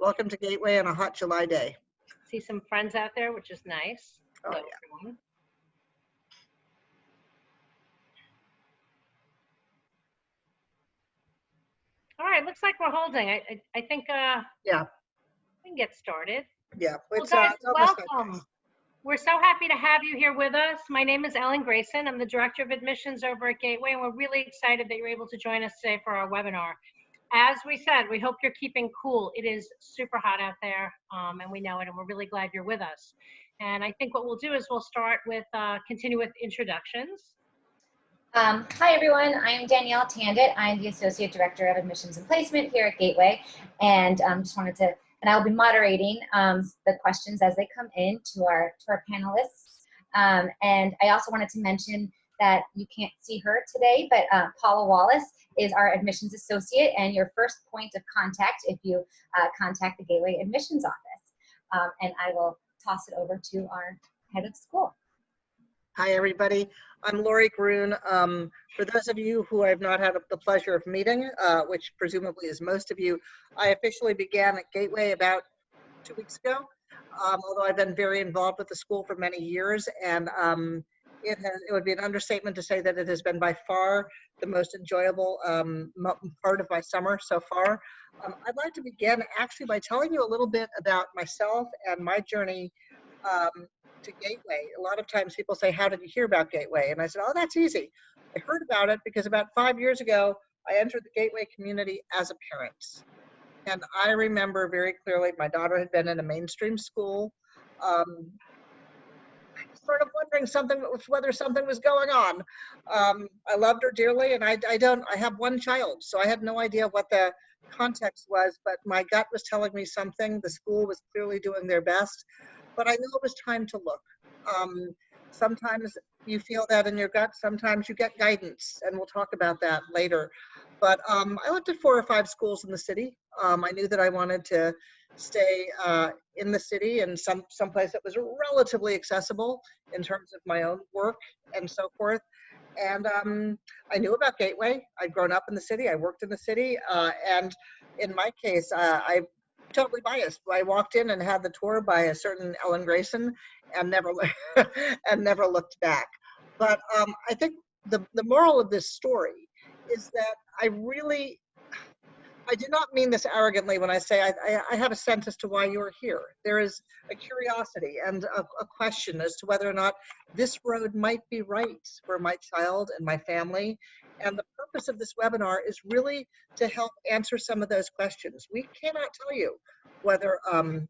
Welcome to Gateway on a hot July day. See some friends out there, which is nice. Oh, Hello, yeah. everyone. All right, looks like we're holding. I think Yeah. we can get started. Yeah. Well, guys, It's almost welcome. We're so happy to have you here with us. My name is Ellen Grayson. I'm the Director of Admissions over at Gateway, and we're really excited that you're able to join us today for our webinar. As we said, we hope you're keeping cool. It is super hot out there, and we know it, and we're really glad you're with us. And I think what we'll do is we'll start with, continue with introductions. Hi everyone, I'm Danielle Tandet. I'm the Associate Director of Admissions and Placement here at Gateway, and just wanted to, and I'll be moderating the questions as they come in to our panelists. And I also wanted to mention that you can't see her today, but Paula Wallace is our admissions associate and your first point of contact if you contact the Gateway Admissions Office. And I will toss it over to our head of school. Hi, everybody. I'm Laurie Gruhn. For those of you who I've not had the pleasure of meeting, which presumably is most of you, I officially began at Gateway about 2 weeks ago, although I've been very involved with the school for many years, and it would be an understatement to say that it has been by far the most enjoyable part of my summer so far. I'd like to begin actually by telling you a little bit about myself and my journey to Gateway. A lot of times people say, how did you hear about Gateway? And I said, oh, that's easy. I heard about it because about 5 years ago, I entered the Gateway community as a parent. And I remember very clearly, my daughter had been in a mainstream school, sort of wondering whether something was going on. I loved her dearly, and I have one child, so I had no idea what the context was, but my gut was telling me something. The school was clearly doing their best. But I knew it was time to look. Sometimes you feel that in your gut, sometimes you get guidance, and we'll talk about that later. But I looked at 4 or 5 schools in the city. I knew that I wanted to stay in the city and someplace that was relatively accessible in terms of my own work and so forth. And I knew about Gateway. I'd grown up in the city. I worked in the city. And in my case, I'm totally biased. I walked in and had the tour by a certain Ellen Grayson and never and never looked back. But I think the moral of this story is that I do not mean this arrogantly when I say I have a sense as to why you're here. There is a curiosity and a question as to whether or not this road might be right for my child and my family. And the purpose of this webinar is really to help answer some of those questions. We cannot tell you whether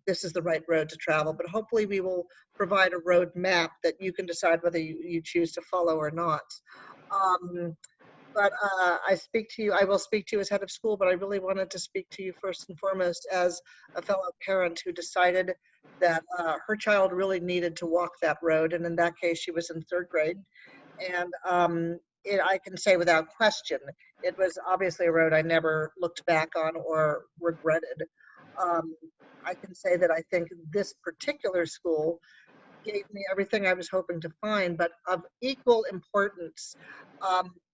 this is the right road to travel, but hopefully we will provide a road map that you can decide whether you choose to follow or not. But I will speak to you as head of school, but I really wanted to speak to you first and foremost as a fellow parent who decided that her child really needed to walk that road. And in that case, she was in 3rd grade. And I can say without question, it was obviously a road I never looked back on or regretted. I can say that I think this particular school gave me everything I was hoping to find, but of equal importance,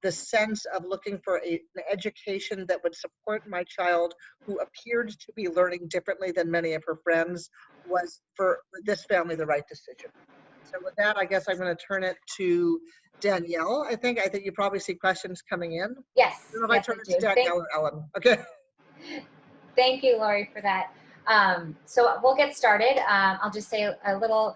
the sense of looking for an education that would support my child who appeared to be learning differently than many of her friends was for this family the right decision. So with that, I guess I'm going to turn it to Danielle. I think you probably see questions coming in. Yes. I don't know if I turn it to Danielle or Ellen. Okay. Thank you, Laurie, for that. So we'll get started. I'll just say a little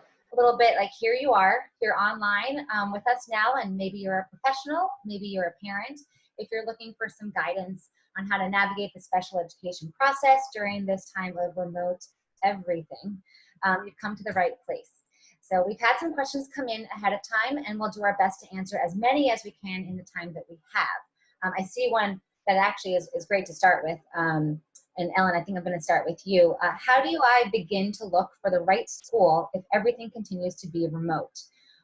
bit like here you are, you're online with us now, and maybe you're a professional, maybe you're a parent. If you're looking for some guidance on how to navigate the special education process during this time of remote everything, you've come to the right place. So we've had some questions come in ahead of time, and we'll do our best to answer as many as we can in the time that we have. I see one that actually is great to start with. And Ellen, I think I'm going to start with you. How do I begin to look for the right school if everything continues to be remote?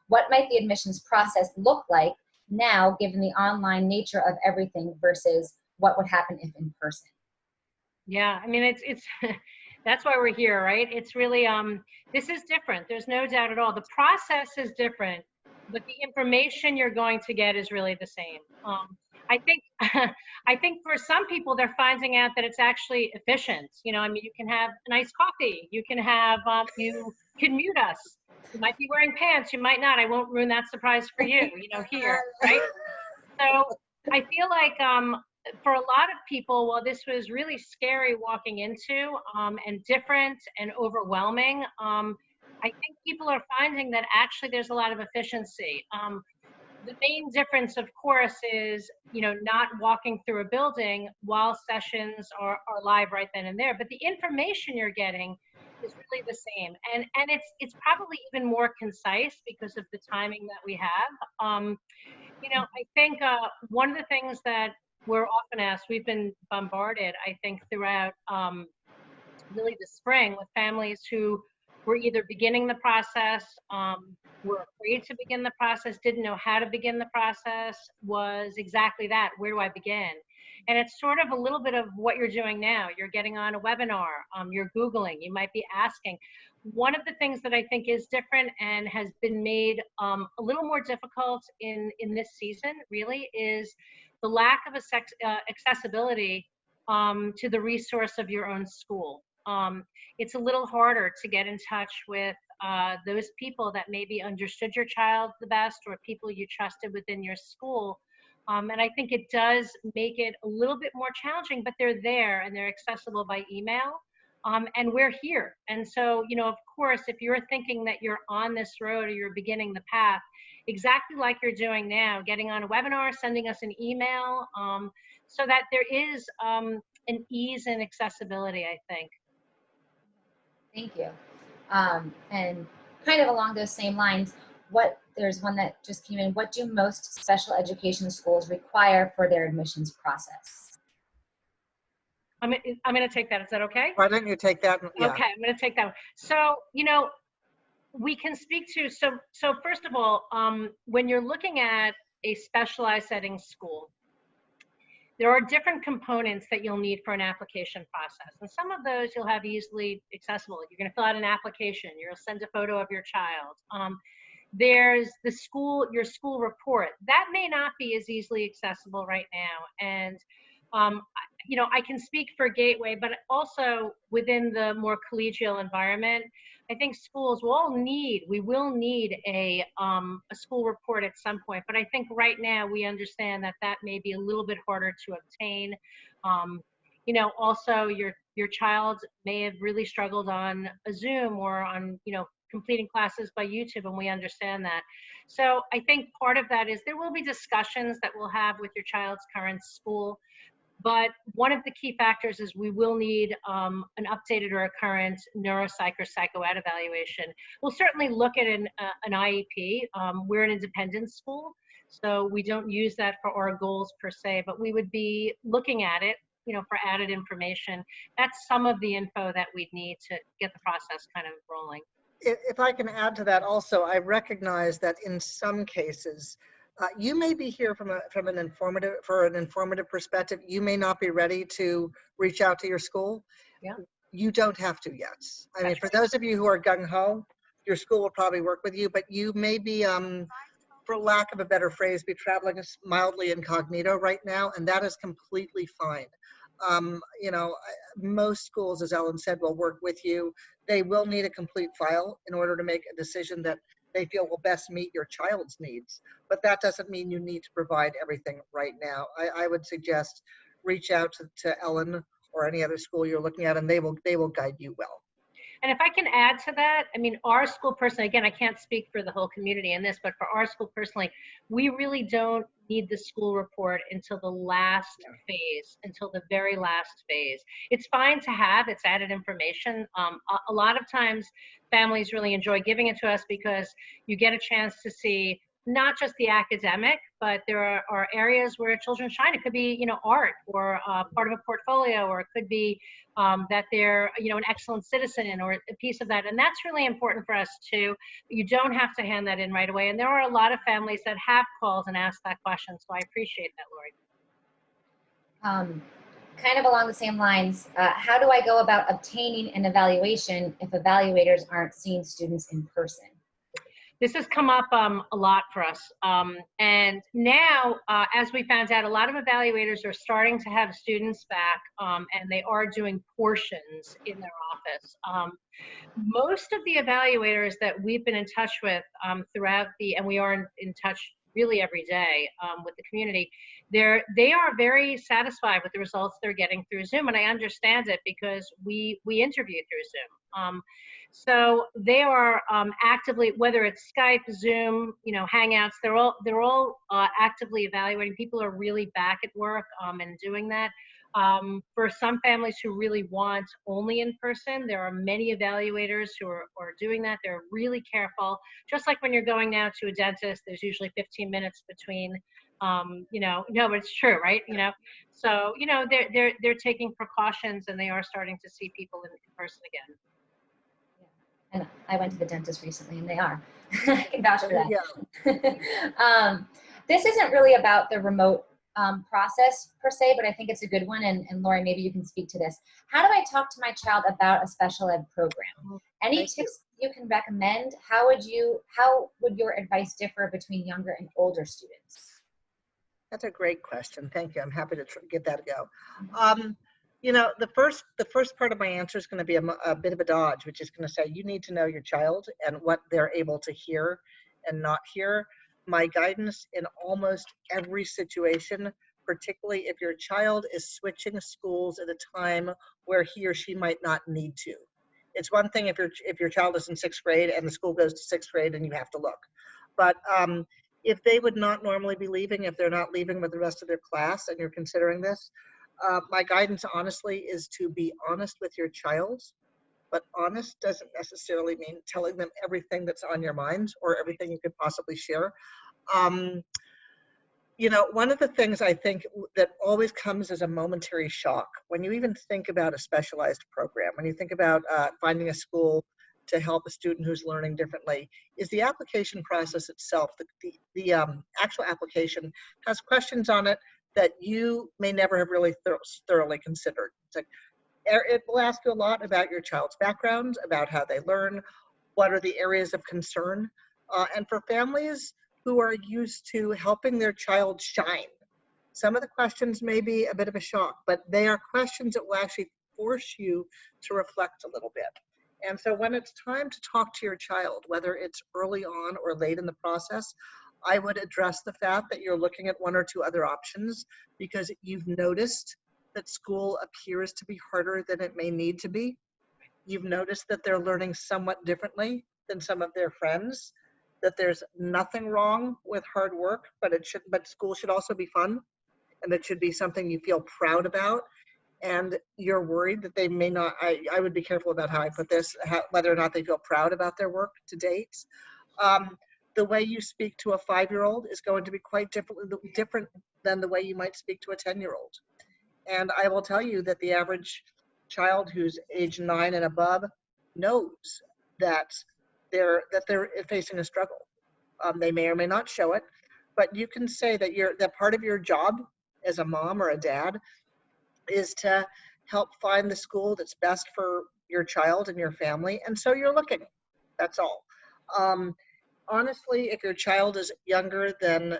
What might the admissions process look like now, given the online nature of everything versus what would happen if in person? Yeah, I mean, it's that's why we're here, right? It's really, this is different. There's no doubt at all. The process is different, but the information you're going to get is really the same. I think I think for some people they're finding out that it's actually efficient. You know, I mean, you can have a nice coffee. You can have you can mute us. You might be wearing pants. You might not. I won't ruin that surprise for you. You know, here, right? So I feel like for a lot of people, while this was really scary walking into and different and overwhelming, I think people are finding that actually there's a lot of efficiency. The main difference, of course, is, you know, not walking through a building while sessions are live right then and there. But the information you're getting is really the same, and it's probably even more concise because of the timing that we have. You know, I think one of the things that we're often asked, we've been bombarded, I think, throughout really the spring with families who were either beginning the process, were afraid to begin the process, didn't know how to begin the process, was exactly that. Where do I begin? And it's sort of a little bit of what you're doing now. You're getting on a webinar, you're Googling, you might be asking. One of the things that I think is different and has been made a little more difficult in this season really is the lack of accessibility to the resource of your own school. It's a little harder to get in touch with those people that maybe understood your child the best or people you trusted within your school. And I think it does make it a little bit more challenging, but they're there and they're accessible by email. And we're here. And so, you know, of course, if you're thinking that you're on this road or you're beginning the path, exactly like you're doing now, getting on a webinar, sending us an email, so that there is an ease and accessibility, I think. Thank you. And kind of along those same lines, there's one that just came in. What do most special education schools require for their admissions process? I'm going to take that. Is that okay? Why don't you take that? Yeah. Okay, I'm going to take that one. So, you know, we can speak to, so first of all, when you're looking at a specialized setting school, there are different components that you'll need for an application process. And some of those you'll have easily accessible. You're going to fill out an application. You'll send a photo of your child. There's your school report. That may not be as easily accessible right now. And, you know, I can speak for Gateway, but also within the more collegial environment, I think schools we will need a school report at some point. But I think right now we understand that that may be a little bit harder to obtain. You know, also your child may have really struggled on a Zoom or on, you know, completing classes by YouTube, and we understand that. So I think part of that is there will be discussions that we'll have with your child's current school. But one of the key factors is we will need an updated or a current neuropsych or psychoed evaluation. We'll certainly look at an IEP. We're an independent school, so we don't use that for our goals per se, but we would be looking at it, you know, for added information. That's some of the info that we'd need to get the process kind of rolling. If I can add to that also, I recognize that in some cases, you may be here from an informative perspective. You may not be ready to reach out to your school. Yeah. You don't have to yet. I mean, for those of you who are gung-ho, your school will probably work with you, but you may be, for lack of a better phrase, be traveling mildly incognito right now, and that is completely fine. You know, most schools, as Ellen said, will work with you. They will need a complete file in order to make a decision that they feel will best meet your child's needs. But that doesn't mean you need to provide everything right now. I would suggest reach out to Ellen or any other school you're looking at, and they will guide you well. And if I can add to that, I mean, our school personally, again, I can't speak for the whole community in this, but for our school personally, we really don't need the school report until the last phase, until the very last phase. It's fine to have, it's added information. A lot of times families really enjoy giving it to us because you get a chance to see not just the academic, but there are areas where children shine. It could be, you know, art or part of a portfolio, or it could be that they're, you know, an excellent citizen or a piece of that. And that's really important for us too. You don't have to hand that in right away. And there are a lot of families that have called and asked that question. So I appreciate that, Laurie. Kind of along the same lines, how do I go about obtaining an evaluation if evaluators aren't seeing students in person? This has come up a lot for us. And now, as we found out, a lot of evaluators are starting to have students back, and they are doing portions in their office. Most of the evaluators that we've been in touch with throughout and we are in touch really every day with the community, they are very satisfied with the results they're getting through Zoom, and I understand it because we interview through Zoom. So they are actively, whether it's Skype, Zoom, Hangouts, they're all actively evaluating. People are really back at work and doing that. For some families who really want only in person, there are many evaluators who are doing that. They're really careful. Just like when you're going now to a dentist, there's usually 15 minutes between, no, but it's true, right? So, they're taking precautions, and they are starting to see people in person again. And I went to the dentist recently, and they are. I can vouch for that. Yeah. This isn't really about the remote process per se, but I think it's a good one. And Laurie, maybe you can speak to this. How do I talk to my child about a special ed program? Any tips you can recommend? How would your advice differ between younger and older students? That's a great question. Thank you. I'm happy to give that a go. The first part of my answer is going to be a bit of a dodge, which is going to say you need to know your child and what they're able to hear and not hear. My guidance in almost every situation, particularly if your child is switching schools at a time where he or she might not need to. It's one thing if your child is in 6th grade and the school goes to 6th grade and you have to look. But if they would not normally be leaving, if they're not leaving with the rest of their class and you're considering this, my guidance, honestly, is to be honest with your child, but honest doesn't necessarily mean telling them everything that's on your mind or everything you could possibly share. One of the things I think that always comes as a momentary shock when you even think about a specialized program, when you think about finding a school to help a student who's learning differently, is the application process itself. The actual application has questions on it that you may never have really thoroughly considered. It's like, it will ask you a lot about your child's background, about how they learn, what are the areas of concern, and for families who are used to helping their child shine, some of the questions may be a bit of a shock, but they are questions that will actually force you to reflect a little bit. And so when it's time to talk to your child, whether it's early on or late in the process, I would address the fact that you're looking at one or two other options because you've noticed that school appears to be harder than it may need to be. You've noticed that they're learning somewhat differently than some of their friends, that there's nothing wrong with hard work, but school should also be fun, and it should be something you feel proud about. And you're worried that they may not, I would be careful about how I put this, whether or not they feel proud about their work to date. The way you speak to a 5-year-old is going to be quite different than the way you might speak to a 10-year-old. And I will tell you that the average child who's age 9 and above knows that they're facing a struggle. They may or may not show it, but you can say that part of your job as a mom or a dad is to help find the school that's best for your child and your family. And so you're looking, that's all. Honestly, if your child is younger than,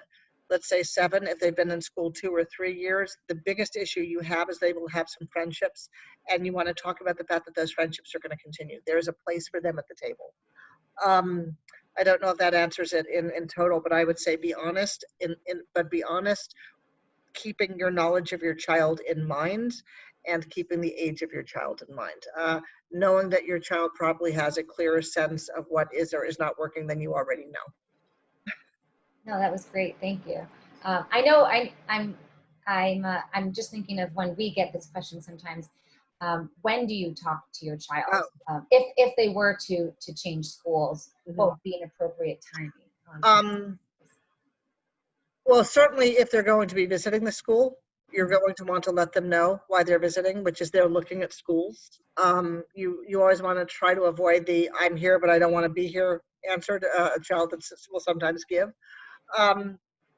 let's say 7, if they've been in school 2 or 3 years, the biggest issue you have is they will have some friendships, and you want to talk about the fact that those friendships are going to continue. There is a place for them at the table. I don't know if that answers it in total, but I would say be honest, but be honest, keeping your knowledge of your child in mind and keeping the age of your child in mind. Knowing that your child probably has a clearer sense of what is or is not working than you already know. No, that was great. Thank you. I know I'm just thinking of when we get this question sometimes. When do you talk to your child? If they were to change schools, what would be an appropriate timing? Well, certainly if they're going to be visiting the school, you're going to want to let them know why they're visiting, which is they're looking at schools. You always want to try to avoid the "I'm here, but I don't want to be here" answer to a child that will sometimes give.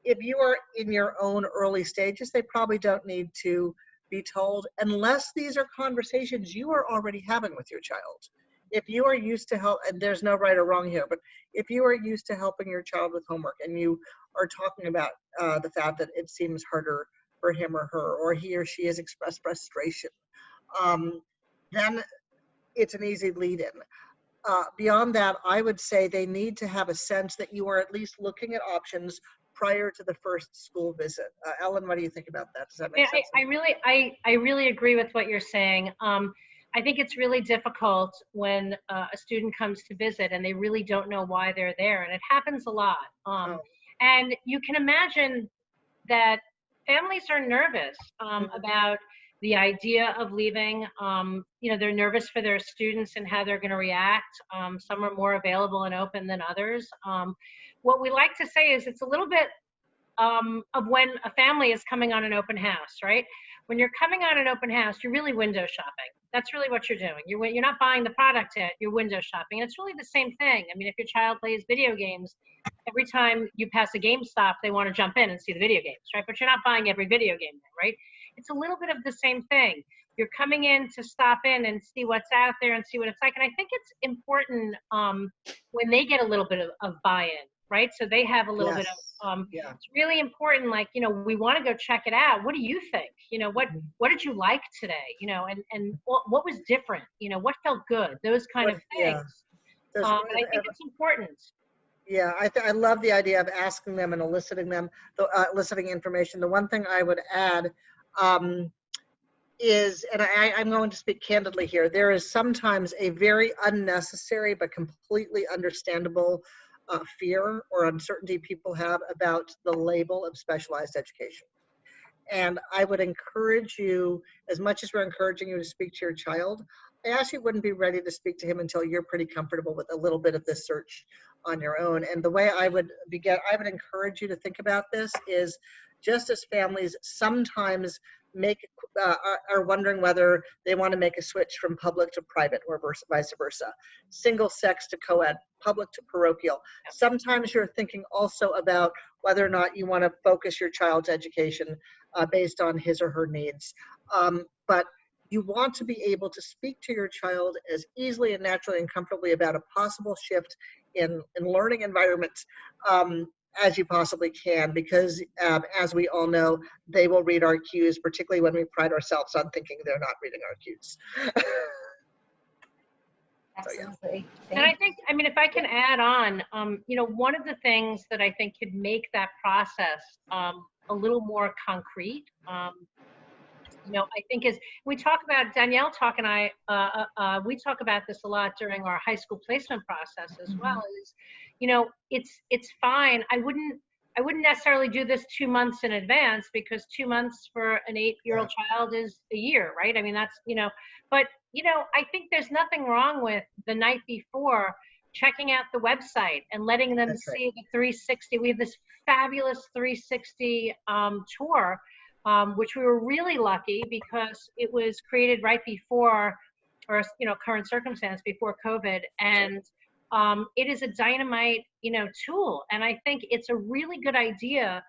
If you are in your own early stages, they probably don't need to be told unless these are conversations you are already having with your child. if you are used to help, and there's no right or wrong here, but if you are used to helping your child with homework and you are talking about the fact that it seems harder for him or her, or he or she has expressed frustration, then it's an easy lead in. Beyond that, I would say they need to have a sense that you are at least looking at options prior to the first school visit. Ellen, what do you think about that? Does that make sense? I really agree with what you're saying. I think it's really difficult when a student comes to visit and they really don't know why they're there, and it happens a lot. And you can imagine that families are nervous about the idea of leaving. They're nervous for their students and how they're going to react. Some are more available and open than others. What we like to say is it's a little bit of when a family is coming on an open house, right? When you're coming on an open house, you're really window shopping. That's really what you're doing. You're not buying the product yet, you're window shopping. And it's really the same thing. I mean, if your child plays video games, every time you pass a GameStop, they want to jump in and see the video games, right? But you're not buying every video game, right? It's a little bit of the same thing. You're coming in to stop in and see what's out there and see what it's like. And I think it's important when they get a little bit of buy-in, right? So they have a little bit of, it's really important, like, we want to go check it out. What do you think? What did you like today? And what was different? What felt good? Those kind of things. And I think it's important. Yeah, I love the idea of asking them and eliciting information. The one thing I would add is, and I'm going to speak candidly here, there is sometimes a very unnecessary but completely understandable fear or uncertainty people have about the label of specialized education. And I would encourage you, as much as we're encouraging you to speak to your child, I actually wouldn't be ready to speak to him until you're pretty comfortable with a little bit of this search on your own. And the way I would encourage you to think about this is, just as families sometimes are wondering whether they want to make a switch from public to private or vice versa, single sex to co-ed, public to parochial. Sometimes you're thinking also about whether or not you want to focus your child's education based on his or her needs. But you want to be able to speak to your child as easily and naturally and comfortably about a possible shift in learning environments as you possibly can, because as we all know, they will read our cues, particularly when we pride ourselves on thinking they're not reading our cues. Absolutely. And I think, if I can add on, one of the things that I think could make that process a little more concrete, I think is, we talk about, Danielle and I, we talk about this a lot during our high school placement process as well, is, it's fine. I wouldn't necessarily do this 2 months in advance, because 2 months for an 8-year-old child is a year, right? That's, but, I think there's nothing wrong with the night before checking out the website and letting them see the 360. We have this fabulous 360 tour, which we were really lucky because it was created right before, or current circumstance before COVID, and it is a dynamite tool. And I think it's a really good idea,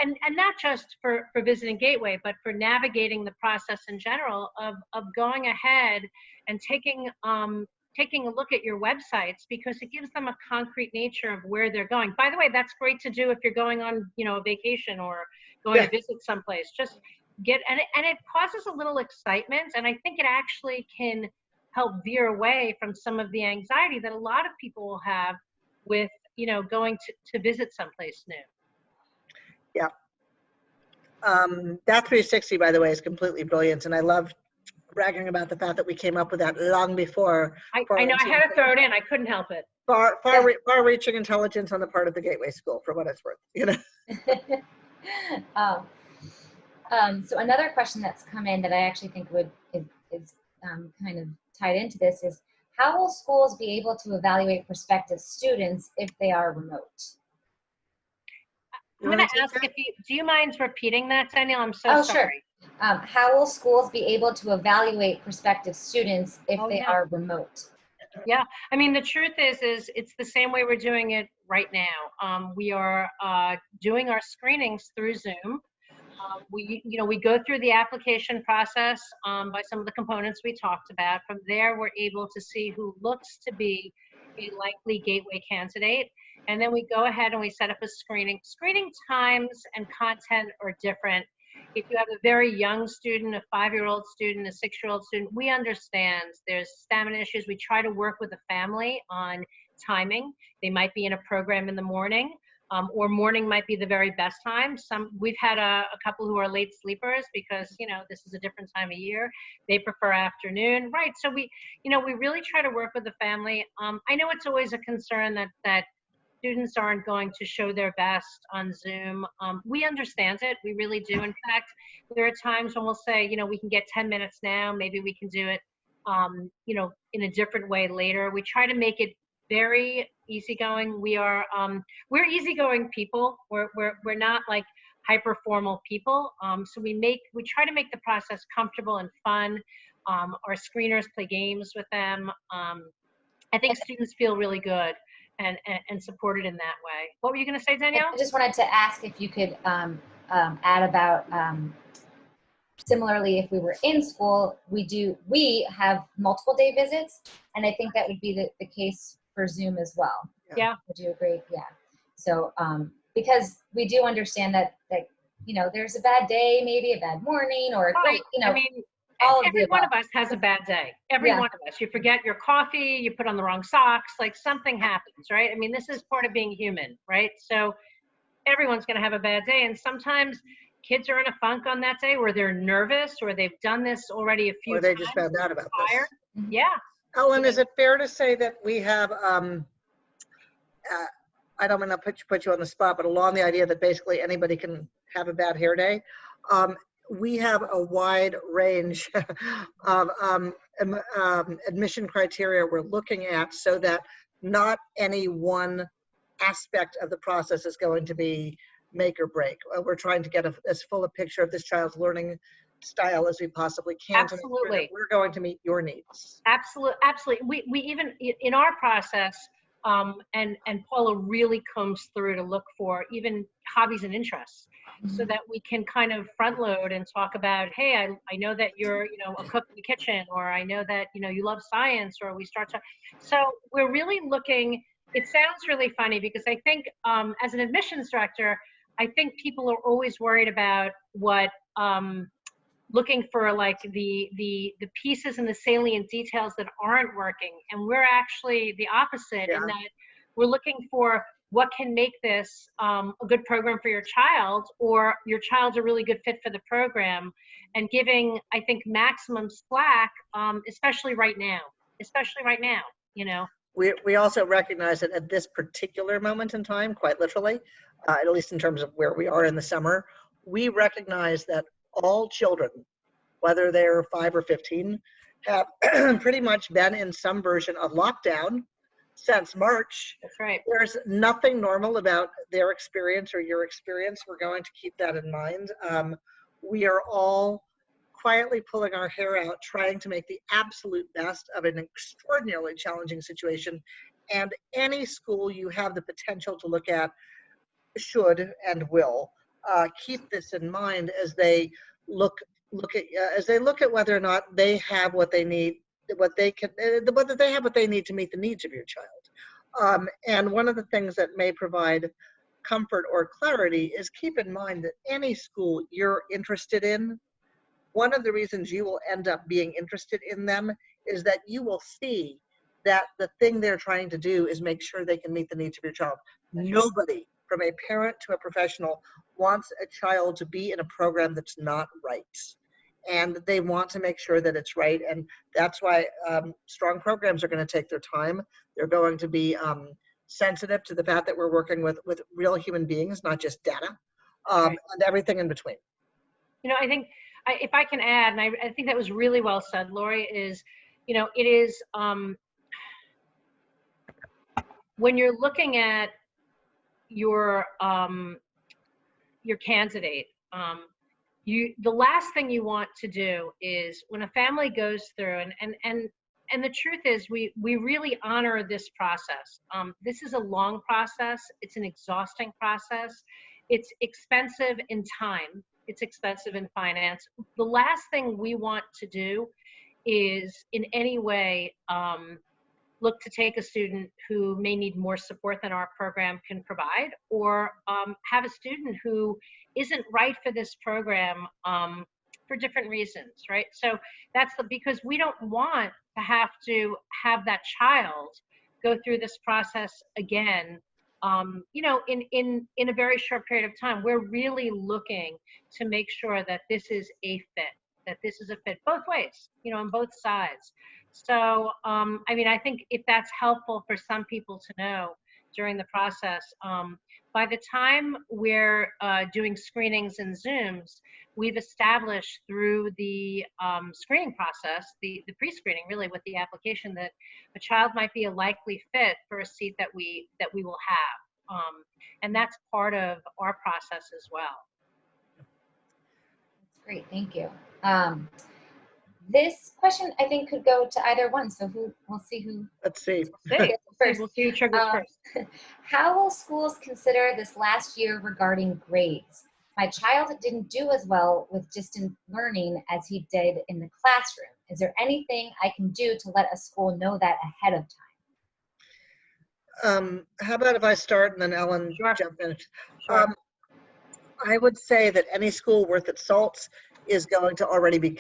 and not just for visiting Gateway, but for navigating the process in general of going ahead and taking a look at your websites, because it gives them a concrete nature of where they're going. By the way, that's great to do if you're going on, a vacation or going to visit someplace. Just and it causes a little excitement, and I think it actually can help veer away from some of the anxiety that a lot of people will have with, going to visit someplace new. Yeah. That 360, by the way, is completely brilliant, and I love bragging about the fact that we came up with that long before. I know, I had to throw it in. I couldn't help it. Far-reaching intelligence on the part of the Gateway School, for what it's worth. So another question that's come in that I actually think is kind of tied into this is, how will schools be able to evaluate prospective students if they are remote? I'm going to ask do you mind repeating that, Danielle? I'm so sorry. Sure. How will schools be able to evaluate prospective students if they are remote? Yeah, the truth is it's the same way we're doing it right now. We are doing our screenings through Zoom. We go through the application process by some of the components we talked about. From there, we're able to see who looks to be a likely gateway candidate. And then we go ahead and we set up a screening. Screening times and content are different. If you have a very young student, a 5-year-old student, a 6-year-old student, we understand there's stamina issues. We try to work with the family on timing. They might be in a program in the morning. Or morning might be the very best time. We've had a couple who are late sleepers because, this is a different time of year. They prefer afternoon, right? So we really try to work with the family. I know it's always a concern that students aren't going to show their best on Zoom. We understand it, we really do. In fact, there are times when we'll say, we can get 10 minutes now, maybe we can do it, in a different way later. We try to make it very easygoing. We're easygoing people. We're not like hyper formal people. So we try to make the process comfortable and fun. Our screeners play games with them. I think students feel really good and supported in that way. What were you going to say, Danielle? I just wanted to ask if you could add about similarly, if we were in school, we have multiple day visits, and I think that would be the case for Zoom as well. Yeah. Would you agree? Yeah. So because we do understand that there's a bad day, maybe a bad morning, or every one of us has a bad day. Every one of us. You forget your coffee, you put on the wrong socks, like something happens, right? I mean, this is part of being human, right? So everyone's going to have a bad day, and sometimes kids are in a funk on that day where they're nervous or they've done this already a few times. Or they just found out about this. Yeah. Ellen, is it fair to say that we have, I don't want to put you on the spot, but along the idea that basically anybody can have a bad hair day, we have a wide range of admission criteria we're looking at so that not any one aspect of the process is going to be make or break. We're trying to get as full a picture of this child's learning style as we possibly can. Absolutely. To make sure that we're going to meet your needs. Absolutely. We even in our process, and Paula really combs through to look for even hobbies and interests, so that we can kind of front load and talk about, hey, I know that you're a cook in the kitchen, or I know that you love science, or we start to. So we're really looking. It sounds really funny because I think as an admissions director, I think people are always worried about what looking for like the pieces and the salient details that aren't working, and we're actually the opposite in that we're looking for what can make this a good program for your child, or your child's a really good fit for the program, and giving, I think, maximum slack, especially right now. We also recognize that at this particular moment in time, quite literally, at least in terms of where we are in the summer, we recognize that all children, whether they're 5 or 15, have pretty much been in some version of lockdown since March. That's right. There's nothing normal about their experience or your experience. We're going to keep that in mind. We are all quietly pulling our hair out, trying to make the absolute best of an extraordinarily challenging situation. And any school you have the potential to look at should and will keep this in mind as they look at whether or not they have what they need, whether they have what they need to meet the needs of your child. And one of the things that may provide comfort or clarity is keep in mind that any school you're interested in, one of the reasons you will end up being interested in them is that you will see that the thing they're trying to do is make sure they can meet the needs of your child. Nobody, from a parent to a professional, wants a child to be in a program that's not right. And they want to make sure that it's right. And that's why strong programs are going to take their time. They're going to be sensitive to the fact that we're working with real human beings, not just data, and everything in between. I think, if I can add, and I think that was really well said, Laurie, is, it is, when you're looking at your candidate, the last thing you want to do is when a family goes through, and the truth is we really honor this process. This is a long process. It's an exhausting process. It's expensive in time. it's expensive in finance. The last thing we want to do is in any way look to take a student who may need more support than our program can provide, or have a student who isn't right for this program for different reasons, right? So because we don't want to have that child go through this process again, in a very short period of time. We're really looking to make sure that this is a fit both ways, on both sides. So, I think if that's helpful for some people to know during the process, by the time we're doing screenings and Zooms, we've established through the screening process, the pre-screening really with the application, that a child might be a likely fit for a seat that we will have. And that's part of our process as well. That's great, thank you. This question, I think, could go to either one. So we'll see who. Let's see. First. We'll see who triggers first. How will schools consider this last year regarding grades? My child didn't do as well with distant learning as he did in the classroom. Is there anything I can do to let a school know that ahead of time? How about if I start and then Ellen jump in? Sure. I would say that any school worth its salt is going to already be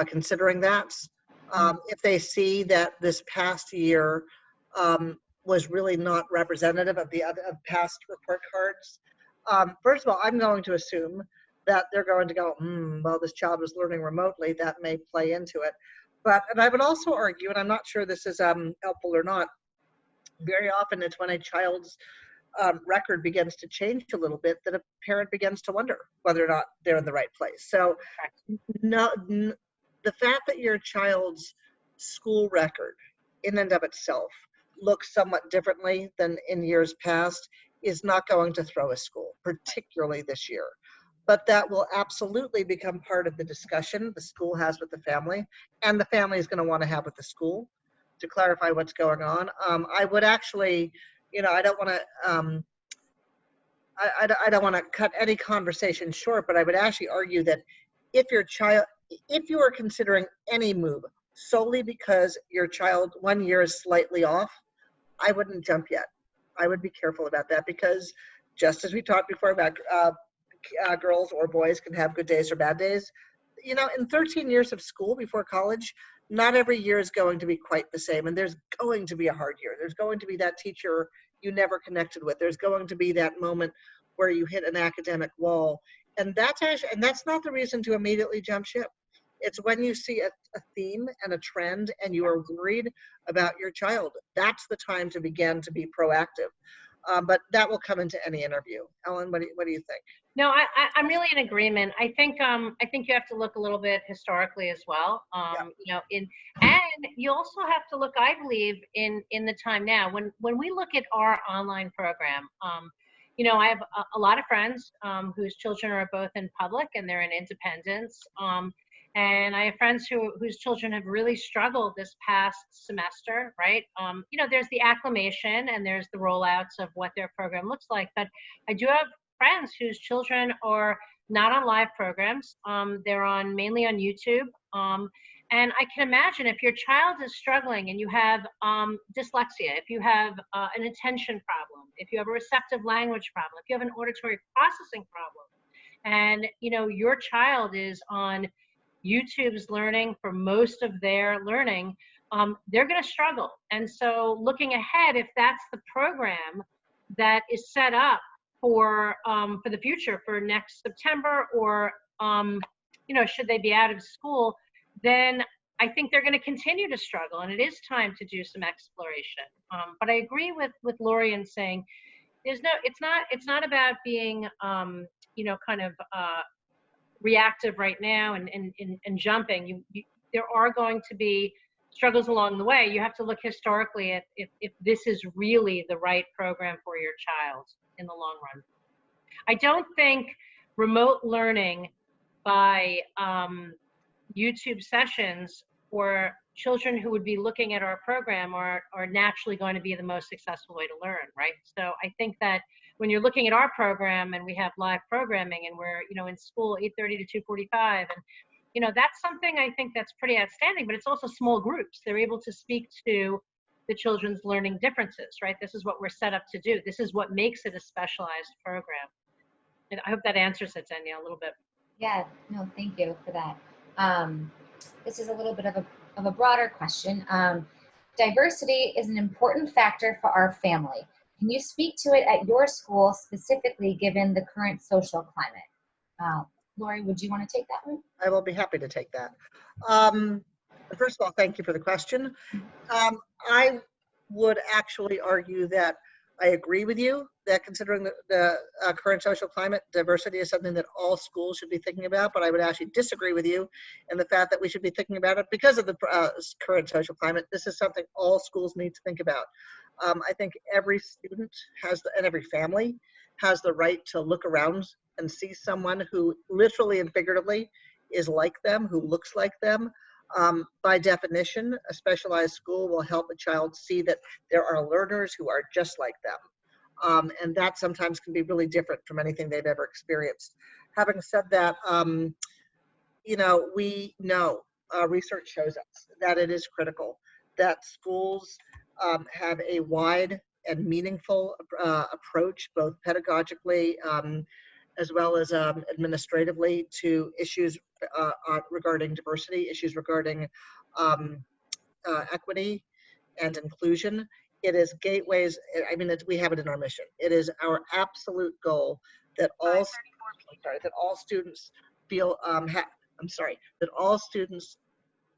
considering that. If they see that this past year was really not representative of the other past report cards, first of all, I'm going to assume that they're going to go, well, this child was learning remotely. That may play into it. And I would also argue, and I'm not sure this is helpful or not, very often it's when a child's record begins to change a little bit that a parent begins to wonder whether or not they're in the right place. So the fact that your child's school record in and of itself looks somewhat differently than in years past is not going to throw a school, particularly this year. But that will absolutely become part of the discussion the school has with the family, and the family is going to want to have with the school to clarify what's going on. I would actually, I don't want to, I don't want to cut any conversation short, but I would actually argue that if you are considering any move solely because your child 1 year is slightly off, I wouldn't jump yet. I would be careful about that, because just as we talked before about girls or boys can have good days or bad days, in 13 years of school before college, not every year is going to be quite the same. And there's going to be a hard year. There's going to be that teacher you never connected with. There's going to be that moment where you hit an academic wall. And that's not the reason to immediately jump ship. It's when you see a theme and a trend and you are worried about your child. That's the time to begin to be proactive. But that will come into any interview. Ellen, what do you think? No, I'm really in agreement. I think you have to look a little bit historically as well. And you also have to look, I believe, in the time now. When we look at our online program, I have a lot of friends whose children are both in public and they're in independence. And I have friends whose children have really struggled this past semester, right? There's the acclimation and there's the rollouts of what their program looks like. But I do have friends whose children are not on live programs. They're mainly on YouTube. And I can imagine if your child is struggling and you have dyslexia, if you have an attention problem, if you have a receptive language problem, if you have an auditory processing problem, and your child is on YouTube's learning for most of their learning, they're going to struggle. And so looking ahead, if that's the program that is set up for the future, for next September, or should they be out of school, then I think they're going to continue to struggle, and it is time to do some exploration. But I agree with Laurie in saying it's not about being reactive right now and jumping. There are going to be struggles along the way. You have to look historically at if this is really the right program for your child in the long run. I don't think remote learning by YouTube sessions for children who would be looking at our program are naturally going to be the most successful way to learn, right? So I think that when you're looking at our program and we have live programming and we're, in school 8:30 to 2:45, and, that's something I think that's pretty outstanding, but it's also small groups. They're able to speak to the children's learning differences, right? This is what we're set up to do. This is what makes it a specialized program. And I hope that answers it, Danielle, a little bit. Yeah, no, thank you for that. This is a little bit of a broader question. Diversity is an important factor for our family. Can you speak to it at your school, specifically given the current social climate? Laurie, would you want to take that one? I will be happy to take that. First of all, thank you for the question. I would actually argue that I agree with you that considering the current social climate, diversity is something that all schools should be thinking about, but I would actually disagree with you in the fact that we should be thinking about it because of the current social climate. This is something all schools need to think about. I think every student and every family has the right to look around and see someone who literally and figuratively is like them, who looks like them. By definition, a specialized school will help a child see that there are learners who are just like them. And that sometimes can be really different from anything they've ever experienced. Having said that, we know, research shows us that it is critical that schools have a wide and meaningful approach, both pedagogically as well as administratively, to issues regarding diversity, issues regarding equity and inclusion. It is gateways. I mean, we have it in our mission. It is our absolute goal that all students feel that all students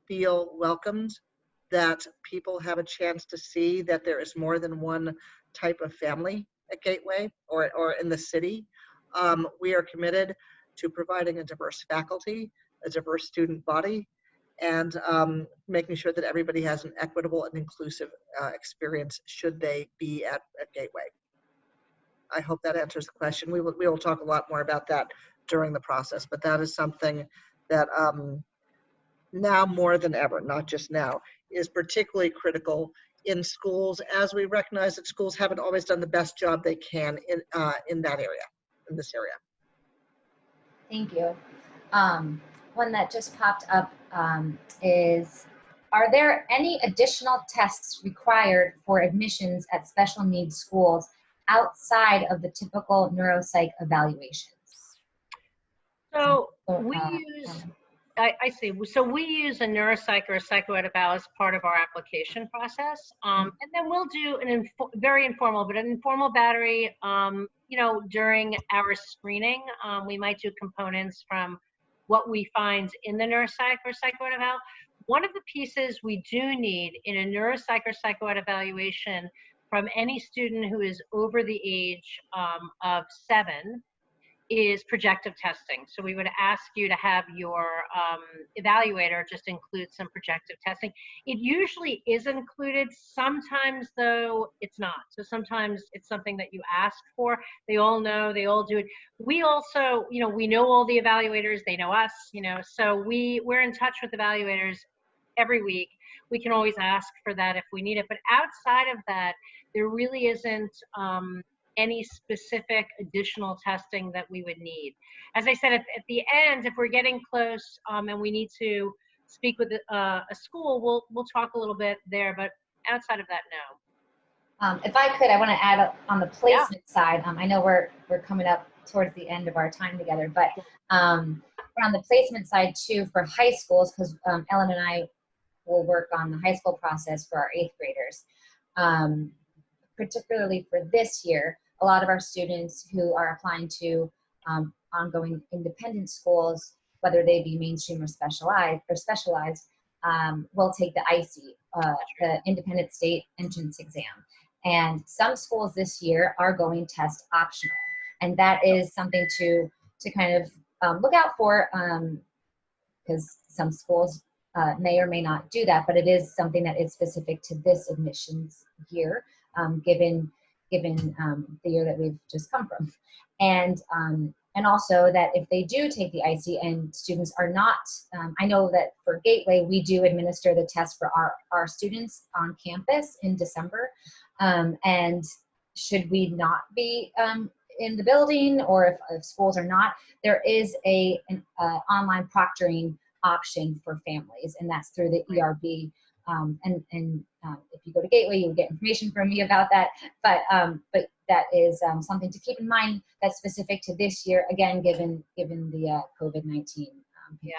feel welcomed, that people have a chance to see that there is more than one type of family at Gateway or in the city. We are committed to providing a diverse faculty, a diverse student body, and making sure that everybody has an equitable and inclusive experience should they be at Gateway. I hope that answers the question. We will talk a lot more about that during the process, but that is something that now more than ever, not just now, is particularly critical in schools, as we recognize that schools haven't always done the best job they can in that area, in this area. Thank you. One that just popped up is, are there any additional tests required for admissions at special needs schools outside of the typical neuropsych evaluations? So we use, I see. So we use a neuropsych or a psychoeval as part of our application process. And then we'll do very informal, but an informal battery, during our screening. We might do components from what we find in the neuropsych or psychoeval. One of the pieces we do need in a neuropsych or psychoed evaluation from any student who is over the age of 7 is projective testing. So we would ask you to have your evaluator just include some projective testing. It usually is included. Sometimes, though, it's not. So sometimes it's something that you ask for. They all know, they all do it. We also, we know all the evaluators, they know us, so we're in touch with evaluators every week. We can always ask for that if we need it. But outside of that, there really isn't any specific additional testing that we would need. As I said, at the end, if we're getting close and we need to speak with a school, we'll talk a little bit there, but outside of that, no. If I could, I want to add on the placement side. I know we're coming up towards the end of our time together, but on the placement side too for high schools, because Ellen and I will work on the high school process for our 8th graders. Particularly for this year, a lot of our students who are applying to ongoing independent schools, whether they be mainstream or specialized, will take the IC, the Independent State Entrance Exam. And some schools this year are going test optional, and that is something to kind of look out for, because some schools may or may not do that, but it is something that is specific to this admissions year. Given the year that we've just come from, and also that if they do take the IC and students are not, I know that for Gateway we do administer the test for our students on campus in December, and should we not be in the building, or if schools are not, there is an online proctoring option for families, and that's through the ERB. If you go to Gateway, you'll get information from me about that. But that is something to keep in mind, that's specific to this year, again, given the COVID-19 Yeah.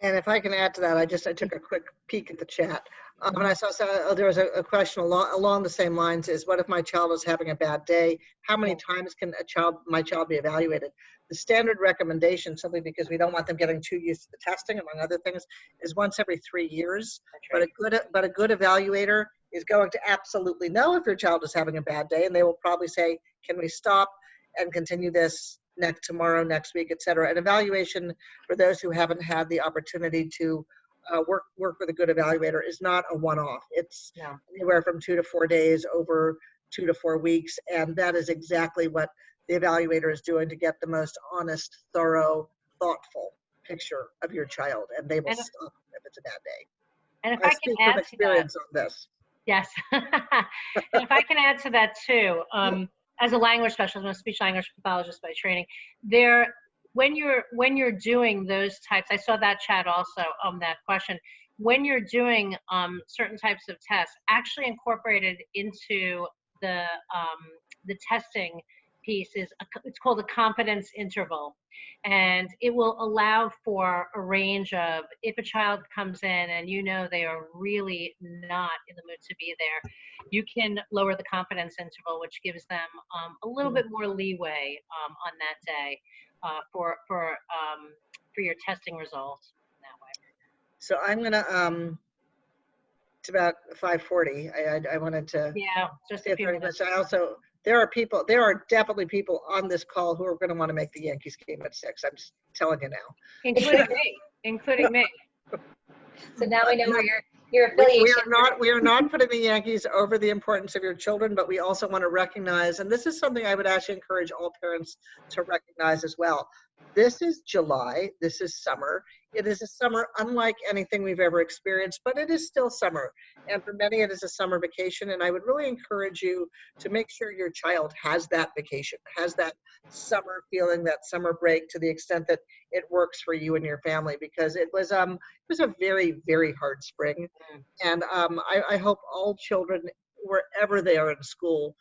And if I can add to that, I took a quick peek at the chat. And I saw there was a question along the same lines, is what if my child is having a bad day? How many times can my child be evaluated? The standard recommendation, simply because we don't want them getting too used to the testing, among other things, is once every 3 years. But a good evaluator is going to absolutely know if your child is having a bad day, and they will probably say, can we stop and continue this tomorrow, next week, et cetera. An evaluation, for those who haven't had the opportunity to work with a good evaluator, is not a one-off. It's anywhere from 2 to 4 days over 2 to 4 weeks, and that is exactly what the evaluator is doing to get the most honest, thorough, thoughtful picture of your child, and they will stop if it's a bad day. And if I can speak add from experience on this. Yes. And if I can add to that too, as a language specialist, I'm a speech language pathologist by training, when you're doing those types, I saw that chat also on that question, when you're doing certain types of tests, actually incorporated into the testing piece it's called a confidence interval. And it will allow for a range of, if a child comes in and you know they are really not in the mood to be there, you can lower the confidence interval, which gives them a little bit more leeway on that day for your testing results that way. So I'm gonna it's about 5:40. I wanted to just a few minutes. There are definitely people on this call who are going to want to make the Yankees game at 6. I'm just telling you now. Including me. So now we know where your affiliation. We are not putting the Yankees over the importance of your children, but we also want to recognize, and this is something I would actually encourage all parents to recognize as well. This is July. This is summer. It is a summer unlike anything we've ever experienced, but it is still summer. And for many, it is a summer vacation. And I would really encourage you to make sure your child has that vacation, has that summer feeling, that summer break, to the extent that it works for you and your family, because it was a very, very hard spring. And I hope all children, wherever they are in school,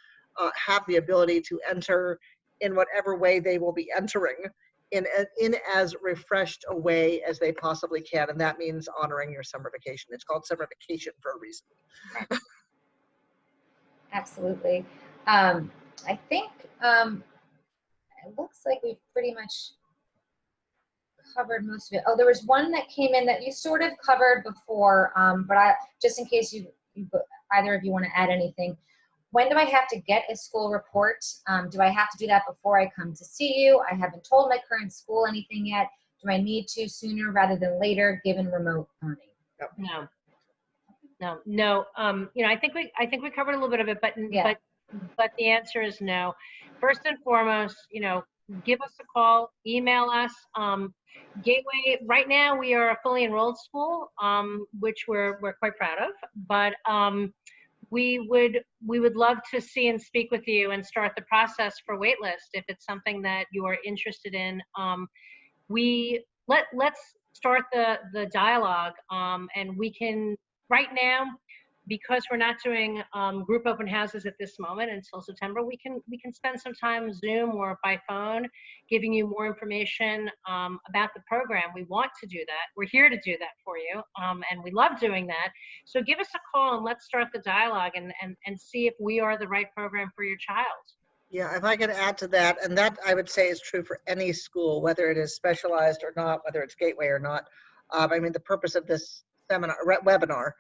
have the ability to enter in whatever way they will be entering, in as refreshed a way as they possibly can, and that means honoring your summer vacation. It's called summer vacation for a reason. Absolutely. I think it looks like we've pretty much covered most of it. Oh, there was one that came in that you sort of covered before, but just in case you either of you want to add anything. When do I have to get a school report? Do I have to do that before I come to see you? I haven't told my current school anything yet. Do I need to sooner rather than later, given remote learning? No. I think we covered a little bit of it, but the answer is no. First and foremost, give us a call, email us. Gateway, right now we are a fully enrolled school, which we're quite proud of, but we would love to see and speak with you and start the process for waitlist if it's something that you are interested in. Let's start the dialogue, and we can, right now, because we're not doing group open houses at this moment until September, we can spend some time Zoom or by phone giving you more information about the program. We want to do that. We're here to do that for you, and we love doing that. So give us a call and let's start the dialogue and see if we are the right program for your child. Yeah, if I could add to that, and that I would say is true for any school, whether it is specialized or not, whether it's Gateway or not. The purpose of this webinar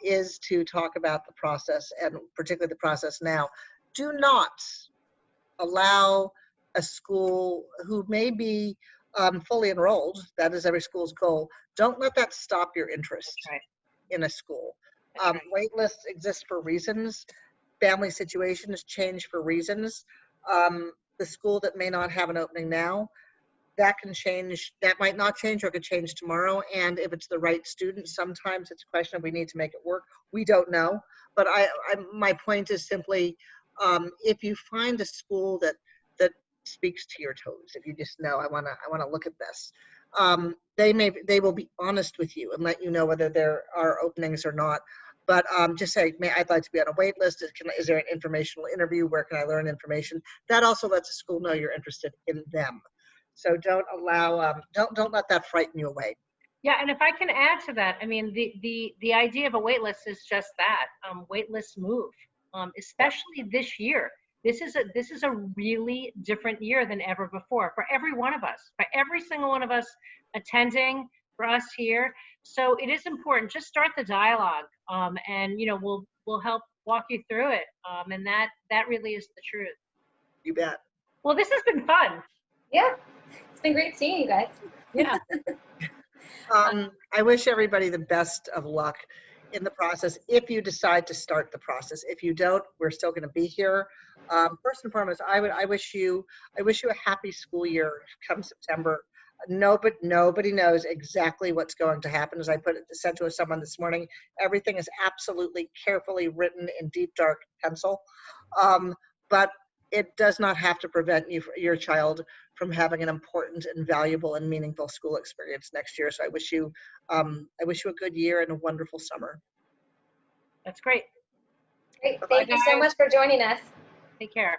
is to talk about the process, and particularly the process now. Do not allow a school who may be fully enrolled, that is every school's goal, don't let that stop your interest in a school. Wait lists exist for reasons. Family situations change for reasons. The school that may not have an opening now, that can change, that might not change, or it could change tomorrow. And if it's the right student, sometimes it's a question of we need to make it work. We don't know. But my point is simply, if you find a school that speaks to your toes. If you just know, I want to look at this. They will be honest with you and let you know whether there are openings or not. But just say, I'd like to be on a wait list. Is there an informational interview? Where can I learn information? That also lets the school know you're interested in them. So don't allow, don't let that frighten you away. Yeah, and if I can add to that, I mean, the idea of a wait list is just that, wait lists move, especially this year. This is a really different year than ever before for every one of us, for every single one of us attending, for us here. So it is important. Just start the dialogue, and we'll help walk you through it. And that really is the truth. You bet. Well, this has been fun. Yeah, it's been great seeing you guys. Yeah. I wish everybody the best of luck in the process if you decide to start the process. If you don't, we're still going to be here. First and foremost, I wish you a happy school year come September. Nobody knows exactly what's going to happen. As I said to someone this morning, everything is absolutely carefully written in deep dark pencil. But it does not have to prevent your child from having an important and valuable and meaningful school experience next year. So I wish you a good year and a wonderful summer. That's great. Great. Bye-bye, Thank you so guys. much for joining us. Take care.